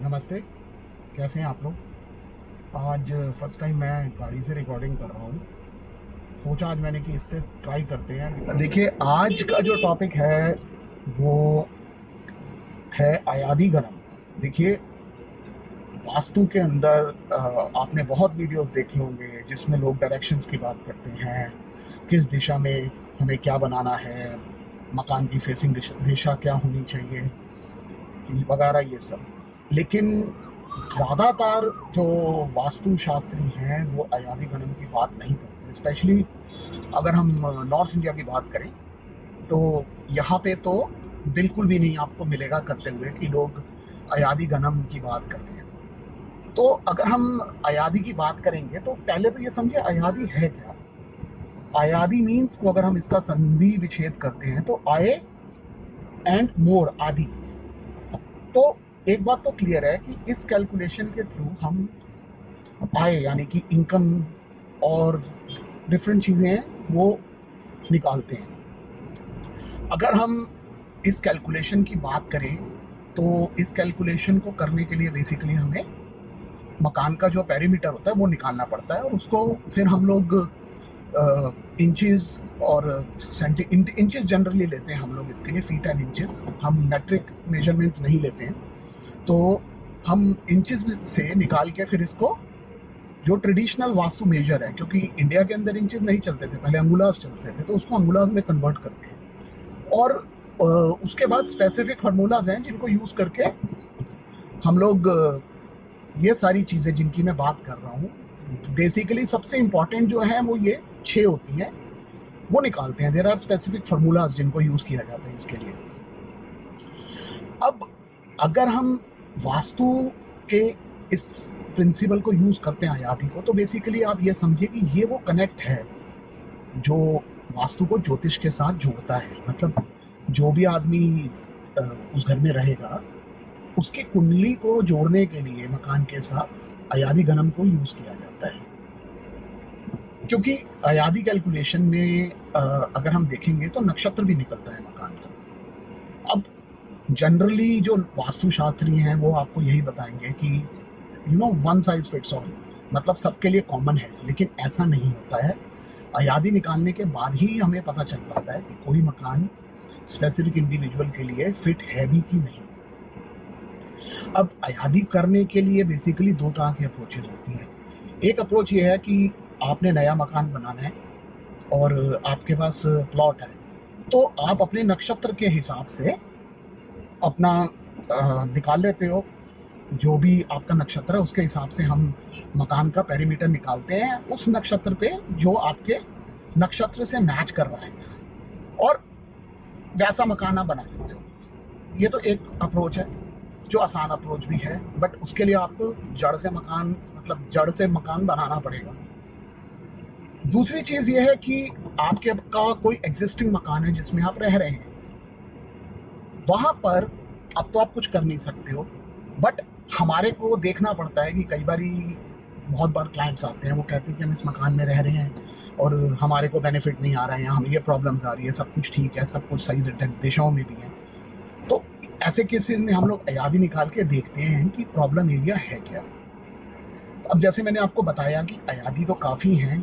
नमस्ते। कैसे हैं आप लोग? आज फर्स्ट टाइम मैं गाड़ी से रिकॉर्डिंग कर रहा हूँ। सोचा आज मैंने कि इससे ट्राई करते हैं। देखिए, आज का जो टॉपिक है वो है अयादी गणम। देखिए, वास्तु के अंदर आपने बहुत वीडियोस देखे होंगे जिसमें लोग डायरेक्शंस की बात करते हैं, किस दिशा में हमें क्या बनाना है, मकान की फेसिंग दिशा क्या होनी चाहिए वगैरह ये सब। लेकिन ज़्यादातर जो वास्तुशास्त्री हैं वो अयादी गणम की बात नहीं करते। स्पेशली अगर हम नॉर्थ इंडिया की बात करें तो यहाँ पे तो बिल्कुल भी नहीं आपको मिलेगा करते हुए कि लोग अयादी गणम की बात कर रहे हैं। तो अगर हम अयादी की बात करेंगे तो पहले तो ये समझिए अयादी है क्या। अयादी मीन्स को अगर हम इसका संधि विच्छेद करते हैं तो आय एंड मोर आदि। तो एक बात तो क्लियर है कि इस कैलकुलेशन के थ्रू हम आय यानी कि इनकम और डिफरेंट चीज़ें हैं वो निकालते हैं। अगर हम इस कैलकुलेशन की बात करें तो इस कैलकुलेशन को करने के लिए बेसिकली हमें मकान का जो पेरीमीटर होता है वो निकालना पड़ता है और उसको फिर हम लोग इंचेस और इंचेस जनरली लेते हैं हम लोग इसके लिए, फीट एंड इंचेस। हम मेट्रिक मेजरमेंट्स नहीं लेते हैं। तो हम इंचेस से निकाल के फिर इसको जो ट्रेडिशनल वास्तु मेजर है, क्योंकि इंडिया के अंदर इंचेस नहीं चलते थे, पहले अंगुलास चलते थे, तो उसको अंगुलास में कन्वर्ट करते हैं। और उसके बाद स्पेसिफिक फार्मूलाज हैं जिनको यूज़ करके हम लोग ये सारी चीज़ें जिनकी मैं बात कर रहा हूँ, बेसिकली सबसे इम्पॉर्टेंट जो है वो ये 6 होती हैं, वो निकालते हैं। देयर आर स्पेसिफिक फार्मूलाज जिनको यूज़ किया जाता है इसके लिए। अब अगर हम वास्तु के इस प्रिंसिपल को यूज़ करते हैं अयादी को, तो बेसिकली आप ये समझिए कि ये वो कनेक्ट है जो वास्तु को ज्योतिष के साथ जोड़ता है। मतलब जो भी आदमी उस घर में रहेगा उसकी कुंडली को जोड़ने के लिए मकान के साथ अयादी गणम को यूज़ किया जाता है। क्योंकि अयादी कैलकुलेशन में अगर हम देखेंगे तो नक्षत्र भी निकलता है मकान का। अब जनरली जो वास्तुशास्त्री हैं वो आपको यही बताएंगे कि वन साइज फिट्स ऑल, मतलब सबके लिए कॉमन है, लेकिन ऐसा नहीं होता है। अयादी निकालने के बाद ही हमें पता चल पाता है कि कोई मकान स्पेसिफिक इंडिविजुअल के लिए फिट है भी कि नहीं। अब अयादी करने के लिए बेसिकली दो तरह की अप्रोचेज होती हैं। एक अप्रोच ये है कि आपने नया मकान बनाना है और आपके पास प्लॉट है, तो आप अपने नक्षत्र के हिसाब से अपना निकाल लेते हो। जो भी आपका नक्षत्र है उसके हिसाब से हम मकान का पेरीमीटर निकालते हैं उस नक्षत्र पे जो आपके नक्षत्र से मैच कर रहा है, और वैसा मकान आप बना लेते हो। ये तो एक अप्रोच है जो आसान अप्रोच भी है, बट उसके लिए आपको जड़ से मकान बनाना पड़ेगा। दूसरी चीज़ ये है कि आपके का कोई एग्जिस्टिंग मकान है जिसमें आप रह रहे हैं, वहाँ पर अब तो आप कुछ कर नहीं सकते हो, बट हमारे को देखना पड़ता है कि कई बारी बहुत बार क्लाइंट्स आते हैं, वो कहते हैं कि हम इस मकान में रह रहे हैं और हमारे को बेनिफिट नहीं आ रहा है, हमें ये प्रॉब्लम्स आ रही है, सब कुछ ठीक है, सब कुछ सही दिशाओं में भी है। तो ऐसे केसेस में हम लोग अयादी निकाल के देखते हैं कि प्रॉब्लम एरिया है क्या। अब जैसे मैंने आपको बताया कि अयादी तो काफ़ी हैं,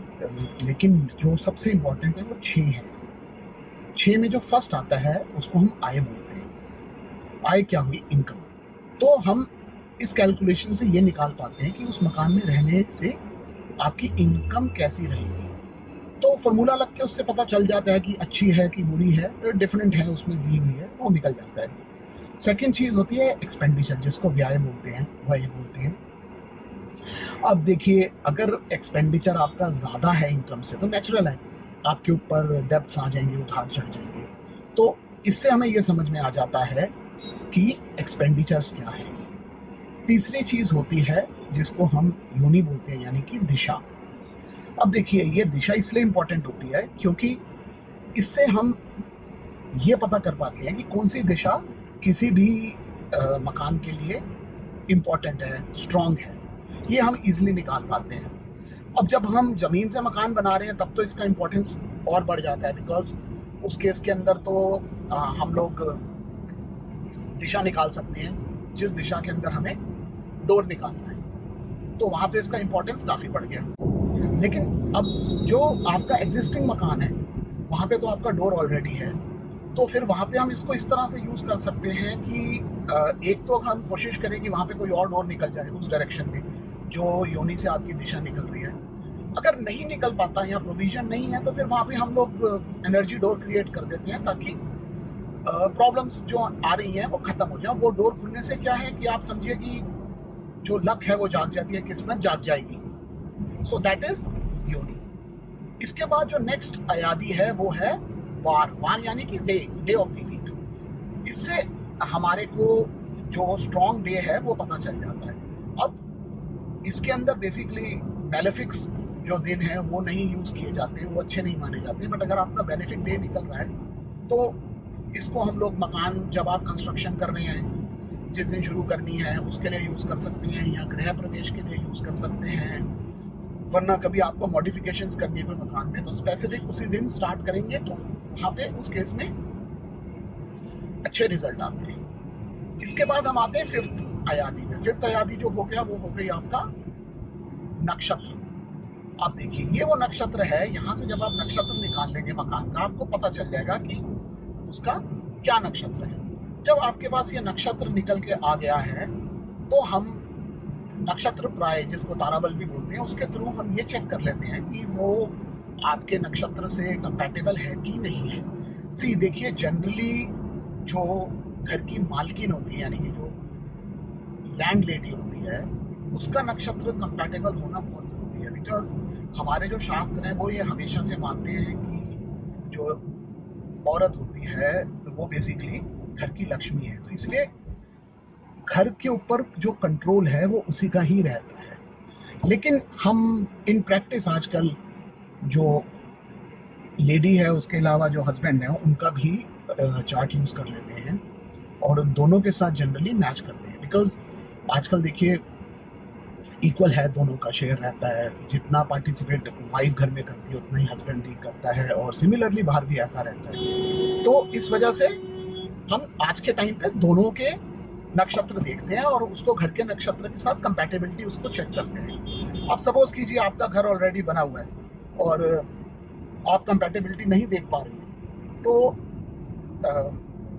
लेकिन जो सबसे इम्पोर्टेंट है वो 6 हैं। 6 में जो फर्स्ट आता है उसको हम आय बोलते हैं। आय क्या हुई? इनकम। तो हम इस कैलकुलेशन से ये निकाल पाते हैं कि उस मकान में रहने से आपकी इनकम कैसी रहेगी। तो फॉर्मूला लग के उससे पता चल जाता है कि अच्छी है कि बुरी है, डिफरेंट है उसमें दी हुई है, वो निकल जाता है। सेकेंड चीज़ होती है एक्सपेंडिचर, जिसको व्यय बोलते हैं, व्यय बोलते हैं। अब देखिए, अगर एक्सपेंडिचर आपका ज़्यादा है इनकम से तो नेचुरल है आपके ऊपर डेब्ट्स आ जाएंगे, उधार चढ़ जाएंगे। तो इससे हमें ये समझ में आ जाता है कि एक्सपेंडिचर्स क्या है। तीसरी चीज़ होती है जिसको हम योनि बोलते हैं, यानी कि दिशा। अब देखिए, ये दिशा इसलिए इम्पोर्टेंट होती है क्योंकि इससे हम ये पता कर पाते हैं कि कौन सी दिशा किसी भी मकान के लिए इम्पोर्टेंट है, स्ट्रॉन्ग है। ये हम इजीली निकाल पाते हैं। अब जब हम ज़मीन से मकान बना रहे हैं तब तो इसका इम्पोर्टेंस और बढ़ जाता है, बिकॉज उस केस के अंदर तो हम लोग दिशा निकाल सकते हैं जिस दिशा के अंदर हमें डोर निकालना है, तो वहाँ पे इसका इम्पोर्टेंस काफ़ी बढ़ गया। लेकिन अब जो आपका एग्जिस्टिंग मकान है, वहाँ पे तो आपका डोर ऑलरेडी है, तो फिर वहाँ पे हम इसको इस तरह से यूज़ कर सकते हैं कि एक तो हम कोशिश करें कि वहाँ पे कोई और डोर निकल जाए उस डायरेक्शन में, जो योनि से आपकी दिशा निकल रही है। अगर नहीं निकल पाता या प्रोविज़न नहीं है, तो फिर वहाँ पे हम लोग एनर्जी डोर क्रिएट कर देते हैं, ताकि प्रॉब्लम्स जो आ रही हैं वो ख़त्म हो जाए। वो डोर खुलने से क्या है कि आप समझिए कि जो लक है वो जाग जाती है, किस्मत जाग जाएगी। सो दैट इज़ योनि। इसके बाद जो नेक्स्ट अयादी है वो है वार। वार यानी कि डे ऑफ द वीक। इससे हमारे को जो स्ट्रॉन्ग डे है वो पता चल जाता है। अब इसके अंदर बेसिकली बेनिफिक्स जो दिन है वो नहीं यूज़ किए जाते हैं, वो अच्छे नहीं माने जाते हैं। बट अगर आपका बेनिफिक डे निकल रहा है तो इसको हम लोग मकान जब आप कंस्ट्रक्शन कर रहे हैं, जिस दिन शुरू करनी है उसके लिए यूज़ कर सकते हैं, या गृह प्रवेश के लिए यूज़ कर सकते हैं। वरना कभी आपको मॉडिफिकेशंस करनी है कोई मकान में, तो स्पेसिफिक उसी दिन स्टार्ट करेंगे, तो वहाँ पे उस केस में अच्छे रिजल्ट आते हैं। इसके बाद हम आते हैं फिफ्थ अयादी में। फिफ्थ अयादी जो हो गया वो हो गई आपका नक्षत्र। आप देखिए ये वो नक्षत्र है, यहाँ से जब आप नक्षत्र निकाल लेंगे मकान का, आपको पता चल जाएगा कि उसका क्या नक्षत्र है। जब आपके पास ये नक्षत्र निकल के आ गया है, तो हम नक्षत्र प्राय, जिसको ताराबल भी बोलते हैं, उसके थ्रू हम ये चेक कर लेते हैं कि वो आपके नक्षत्र से कंपैटिबल है कि नहीं है। सी देखिए, जनरली जो घर की मालकिन होती है, यानी कि जो लैंड लेडी होती है, उसका नक्षत्र कंपैटिबल होना बहुत ज़रूरी है। बिकॉज हमारे जो शास्त्र हैं वो ये हमेशा से मानते हैं कि जो औरत होती है वो बेसिकली घर की लक्ष्मी है, तो इसलिए घर के ऊपर जो कंट्रोल है वो उसी का ही रहता है। लेकिन हम इन प्रैक्टिस आजकल जो लेडी है उसके अलावा जो हस्बैंड है उनका भी चार्ट यूज़ कर लेते हैं और दोनों के साथ जनरली मैच करते हैं। बिकॉज आजकल देखिए इक्वल है, दोनों का शेयर रहता है। जितना पार्टिसिपेट वाइफ घर में करती है उतना ही हस्बैंड भी करता है, और सिमिलरली बाहर भी ऐसा रहता है। तो इस वजह से हम आज के टाइम पे दोनों के नक्षत्र देखते हैं और उसको घर के नक्षत्र के साथ कंपैटिबिलिटी उसको चेक करते हैं। अब सपोज कीजिए आपका घर ऑलरेडी बना हुआ है और आप कंपैटिबिलिटी नहीं देख पा रही हैं, तो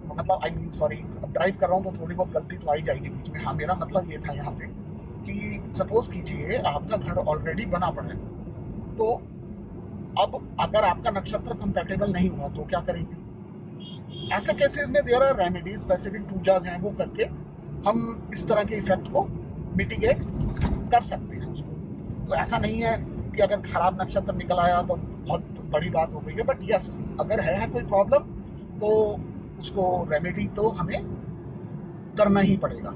मतलब आई मीन सॉरी, अब ड्राइव कर रहा हूँ तो थोड़ी बहुत गलती तो आई जाएगी बीच में। हाँ, मेरा मतलब ये था यहाँ पे कि सपोज कीजिए आपका घर ऑलरेडी बना पड़ा है, तो अब अगर आपका नक्षत्र कंपैटिबल नहीं हुआ तो क्या करेंगे? ऐसे केसेस में there are remedies, specific pujas हैं, वो करके हम इस तरह के इफेक्ट को मिटिगेट कर सकते हैं उसको। तो ऐसा नहीं है कि अगर खराब नक्षत्र निकल आया तो बहुत बड़ी बात हो गई है, बट यस, अगर है कोई प्रॉब्लम तो उसको रेमेडी तो हमें करना ही पड़ेगा।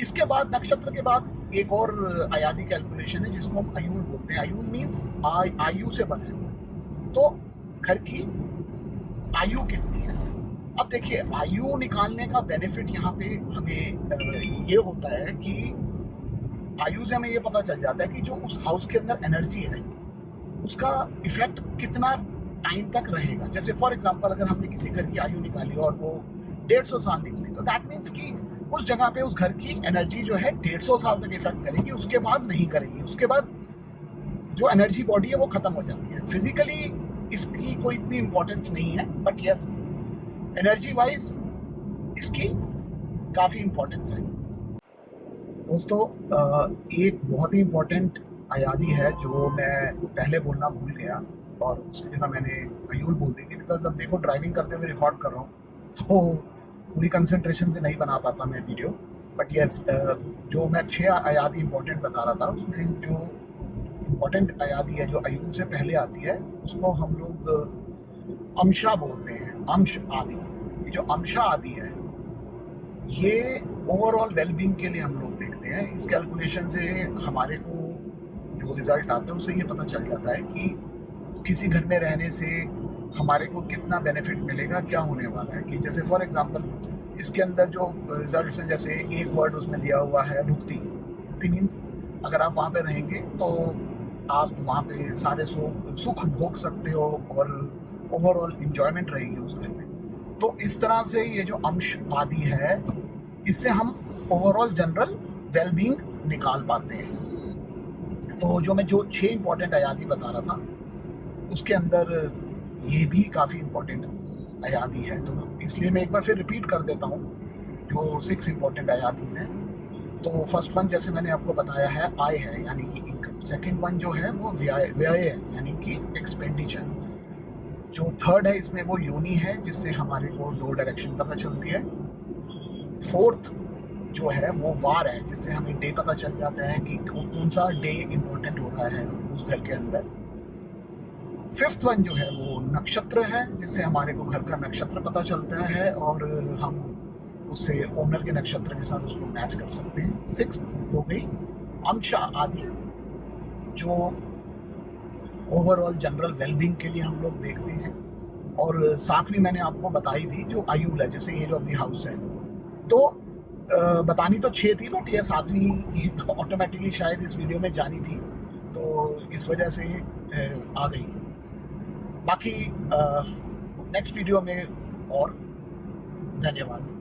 इसके बाद नक्षत्र के बाद एक और अयादी कैलकुलेशन है जिसको हम आयुल बोलते हैं। आयुल मीन्स आयु से बने हुए, तो घर की आयु कितनी है। अब देखिए, आयु निकालने का बेनिफिट यहाँ पे हमें ये होता है कि आयु से हमें ये पता चल जाता है कि जो उस हाउस के अंदर एनर्जी है उसका इफेक्ट कितना टाइम तक रहेगा। जैसे फॉर एग्जांपल, अगर हमने किसी घर की आयु निकाली और वो 150 साल निकली, तो दैट मीन्स कि उस जगह पे उस घर की एनर्जी जो है 150 साल तक इफेक्ट करेगी, उसके बाद नहीं करेगी। उसके बाद जो एनर्जी बॉडी है वो खत्म हो जाती है। फिजिकली इसकी कोई इतनी इम्पोर्टेंस नहीं है, बट यस, एनर्जी वाइज इसकी काफ़ी इम्पोर्टेंस है। दोस्तों, एक बहुत ही इम्पोर्टेंट अयादी है जो मैं पहले बोलना भूल गया और उसकी जगह मैंने अयूल बोल दी थी। बिकॉज अब देखो, ड्राइविंग करते हुए रिकॉर्ड कर रहा हूँ तो पूरी कंसंट्रेशन से नहीं बना पाता मैं वीडियो। बट यस, जो मैं 6 अयादी इम्पोर्टेंट बता रहा था, उसमें जो इम्पोर्टेंट अयादी है जो अयूल से पहले आती है उसको हम लोग अंशा बोलते हैं, अंश आदि। ये जो अंशा आदि है ये ओवरऑल वेलबींग के लिए हम लोग देखते हैं। इस कैलकुलेशन से हमारे को जो रिजल्ट आता है उससे ये पता चल जाता है कि किसी घर में रहने से हमारे को कितना बेनिफिट मिलेगा, क्या होने वाला है। कि जैसे फॉर एग्जांपल इसके अंदर जो रिजल्ट्स हैं, जैसे एक वर्ड उसमें दिया हुआ है भुक्ति। भुक्ति मीन्स अगर आप वहाँ पे रहेंगे तो आप वहाँ पे सारे सुख भोग सकते हो और ओवरऑल इंजॉयमेंट रहेगी उस घर में। तो इस तरह से ये जो अंश आदि है, इससे हम ओवरऑल जनरल वेल बीइंग निकाल पाते हैं। तो जो मैं जो 6 इंपॉर्टेंट अयादी बता रहा था, उसके अंदर ये भी काफ़ी इंपॉर्टेंट अयादी है, तो इसलिए मैं एक बार फिर रिपीट कर देता हूँ जो 6 इंपॉर्टेंट अयादीज़ हैं। तो फर्स्ट वन जैसे मैंने आपको बताया है आय है, यानी कि इनकम। सेकंड वन जो है वो व्यय व्यय है, यानी कि एक्सपेंडिचर। जो थर्ड है इसमें वो योनि है, जिससे हमारे को 2 डायरेक्शन पता चलती है। फोर्थ जो है वो वार है, जिससे हमें डे पता चल जाता है कि कौन सा डे इम्पोर्टेंट हो रहा है उस घर के अंदर। फिफ्थ वन जो है वो नक्षत्र है, जिससे हमारे को घर का नक्षत्र पता चलता है और हम उससे ओनर के नक्षत्र के साथ उसको मैच कर सकते हैं। सिक्स्थ हो गई अंश आदि, जो ओवरऑल जनरल वेलबींग के लिए हम लोग देखते हैं। और सातवीं मैंने आपको बताई थी जो आयुल है, जैसे एज ऑफ द हाउस है। तो बतानी तो 6 थी, बट ये सातवीं ऑटोमेटिकली शायद इस वीडियो में जानी थी, तो इस वजह से आ गई। बाकी नेक्स्ट वीडियो में और। धन्यवाद।